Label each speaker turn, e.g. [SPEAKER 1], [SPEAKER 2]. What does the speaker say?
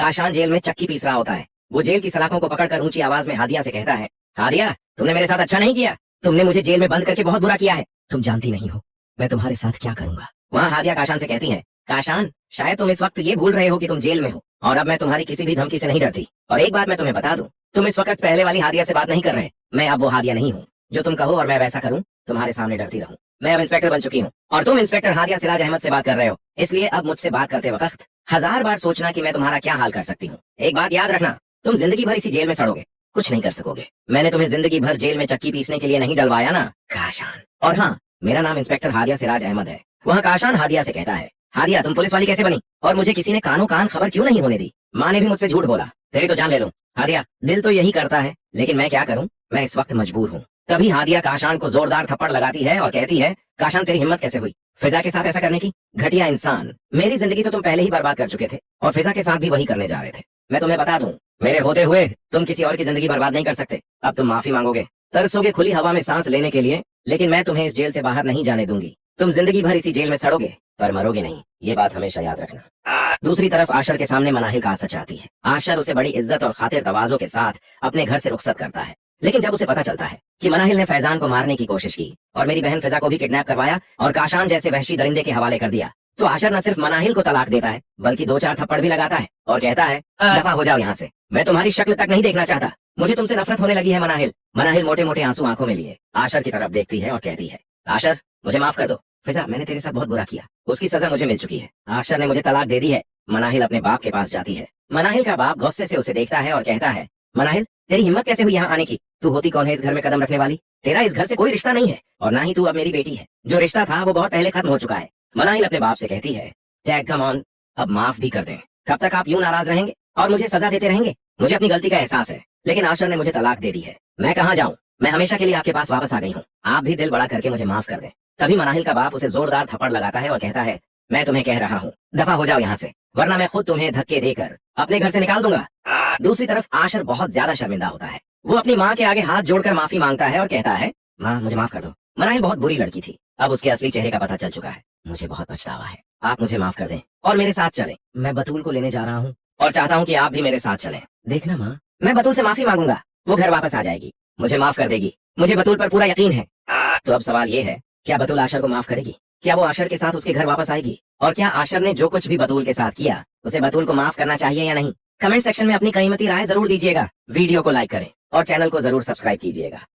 [SPEAKER 1] Kashan jail में चक्की piece रहा होता है। वो जेल की सलाखों को पकड़कर ऊंची आवाज में हादिया से कहता है, हादिया, तुमने मेरे साथ अच्छा नहीं किया। तुमने मुझे जेल में बंद करके बहुत बुरा किया है। तुम जानती नहीं हो मैं तुम्हारे साथ क्या करूंगा। वहाँ हादिया काशान से कहती है, काशान, शायद तुम इस वक्त ये भूल रहे हो कि तुम जेल में हो और अब मैं तुम्हारी किसी भी धमकी से नहीं डरती। और एक बात मैं तुम्हें बता दूं, तुम इस वक्त पहले वाली हादिया से बात नहीं कर रहे। मैं अब वो हादिया नहीं हूँ। जो तुम कहो और मैं वैसा करूँ, तुम्हारे सामने डरती रहूं। मैं अब इंस्पेक्टर बन चुकी हूँ और तुम इंस्पेक्टर हादिया सिराज अहमद से बात कर रहे हो। इसलिए अब मुझसे बात करते वक्त 1000 बार सोचना कि मैं तुम्हारा क्या हाल कर सकती हूँ। एक बात याद रखना, तुम जिंदगी भर इसी जेल में सड़ोगे, कुछ नहीं कर सकोगे। मैंने तुम्हें जिंदगी भर जेल में चक्की पीसने के लिए नहीं डलवाया ना, काशान। और हाँ, मेरा नाम इंस्पेक्टर हादिया सिराज अहमद है। वहाँ काशान हादिया से कहता है, हादिया, तुम पुलिस वाली कैसे बनी और मुझे किसी ने कानों कान खबर क्यों नहीं होने दी। माँ ने भी मुझसे झूठ बोला, तेरी तो जान ले लूं। हादिया, दिल तो यही करता है, लेकिन मैं क्या करूं, मैं इस वक्त मजबूर हूँ। तभी हादिया काशान को जोरदार थप्पड़ लगाती है और कहती है, काशान, तेरी हिम्मत कैसे हुई फिजा के साथ ऐसा करने की। घटिया इंसान, मेरी जिंदगी तो तुम पहले ही बर्बाद कर चुके थे और फिजा के साथ भी वही करने जा रहे थे। मैं तुम्हें बता दूं, मेरे होते हुए तुम किसी और की जिंदगी बर्बाद नहीं कर सकते। अब तुम माफी मांगोगे, तरसोगे खुली हवा में सांस लेने के लिए, लेकिन मैं तुम्हें इस जेल से बाहर नहीं जाने दूंगी। तुम जिंदगी भर इसी जेल में सड़ोगे पर मरोगे नहीं, ये बात हमेशा याद रखना। दूसरी तरफ आशर के सामने मनाहिल का सच आती है। आशर उसे बड़ी इज्जत और खातिर तवाज़ो के साथ अपने घर से रुखसत करता है। लेकिन जब उसे पता चलता है कि मनाहिल ने फैजान को मारने की कोशिश की और मेरी बहन फिजा को भी किडनैप करवाया और काशान जैसे वहशी दरिंदे के हवाले कर दिया, तो आशर न सिर्फ मनाहिल को तलाक देता है बल्कि 2-4 थप्पड़ भी लगाता है और कहता है, दफा हो जाओ यहाँ से, मैं तुम्हारी शक्ल तक नहीं देखना चाहता। मुझे तुमसे नफरत होने लगी है मनाहिल। मनाहिल मोटे मोटे आंसू आंखों में लिए आशर की तरफ देखती है और कहती है, आशर, मुझे माफ कर दो। फिजा, मैंने तेरे साथ बहुत बुरा किया, उसकी सजा मुझे मिल चुकी है। आशर ने मुझे तलाक दे दी है। मनाहिल अपने बाप के पास जाती है। मनाहिल का बाप गुस्से से उसे देखता है और कहता है, मनाहिल, तेरी हिम्मत कैसे हुई यहाँ आने की। तू होती कौन है इस घर में कदम रखने वाली। तेरा इस घर से कोई रिश्ता नहीं है और ना ही तू अब मेरी बेटी है। जो रिश्ता था वो बहुत पहले खत्म हो चुका है। मनाहिल अपने बाप से कहती है, डैड कम ऑन, अब माफ भी कर दें। कब तक आप यूं नाराज रहेंगे और मुझे सजा देते रहेंगे। मुझे अपनी गलती का एहसास है, लेकिन आशर ने मुझे तलाक दे दी है। मैं कहाँ जाऊँ, मैं हमेशा के लिए आपके पास वापस आ गई हूँ। आप भी दिल बड़ा करके मुझे माफ कर दें। तभी मनाहिल का बाप उसे जोरदार थप्पड़ लगाता है और कहता है, मैं तुम्हें कह रहा हूँ, दफा हो जाओ यहाँ से, वरना मैं खुद तुम्हें धक्के देकर अपने घर से निकाल दूंगा। दूसरी तरफ आशर बहुत ज्यादा शर्मिंदा होता है। वो अपनी माँ के आगे हाथ जोड़कर माफी मांगता है और कहता है, माँ, मुझे माफ कर दो। मनाहिल बहुत बुरी लड़की थी, अब उसके असली चेहरे का पता चल चुका है। मुझे बहुत पछतावा है, आप मुझे माफ कर दें और मेरे साथ चलें। मैं बतूल को लेने जा रहा हूँ और चाहता हूँ कि आप भी मेरे साथ चलें। देखना माँ, मैं बतूल से माफी मांगूंगा, वो घर वापस आ जाएगी, मुझे माफ कर देगी। मुझे बतूल पर पूरा यकीन है। तो अब सवाल ये है, क्या बतूल आशर को माफ करेगी? क्या वो आशर के साथ उसके घर वापस आएगी? और क्या आशर ने जो कुछ भी बतूल के साथ किया, उसे बतूल को माफ करना चाहिए या नहीं? कमेंट सेक्शन में अपनी कीमती राय जरूर दीजिएगा। वीडियो को लाइक करें और चैनल को जरूर सब्सक्राइब कीजिएगा।